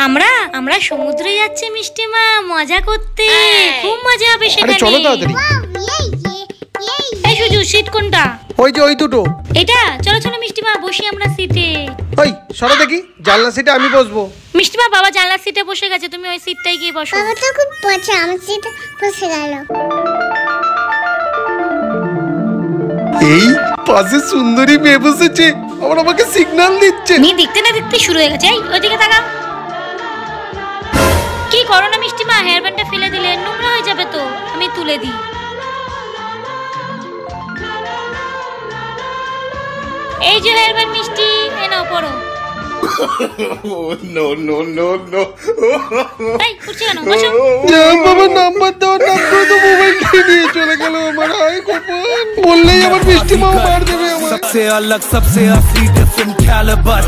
আমরা আমরা সমুদ্রে যাচ্ছি মিষ্টি মা, মজা করতে। খুব মজা হবে সেখানে। চলো তাড়াতাড়ি। এই সুজু, সিট কোনটা? ওই যে ওই দুটো। এটা? চলো চলো মিষ্টি মা, বসি আমরা সিটে। ওই সরো দেখি, জানলা সিটে আমি বসবো। মিষ্টি মা, বাবা জানলার সিটে বসে গেছে, তুমি ওই সিটটাই গিয়ে বসো। বাবা তো খুব পচা, আমার সিটে বসে গেল। এই পাশে সুন্দরী মেয়ে বসেছে, আবার আমাকে সিগন্যাল দিচ্ছে। নি দেখতে না দেখতে শুরু হয়ে গেছে। এই ওইদিকে তাকাও। কি করো না মিষ্টি মা, হেয়ার ব্যান্ডটা ফেলে দিলে নোংরা হয়ে যাবে তো। আমি তুলে দিই। এই যে হেয়ার ব্যান্ড মিষ্টি, এ নাও পড়ো। No no no no. এই কুচি কেন? বসো। বাবা নাম্বার দাও, নাম্বার তো মোবাইল নিয়ে চলে গেল আমার। আয় গোপাল, বললেই আমার মিষ্টি মাও মার দেবে আমার। सबसे अलग सबसे असली डिफरेंट कैलिबर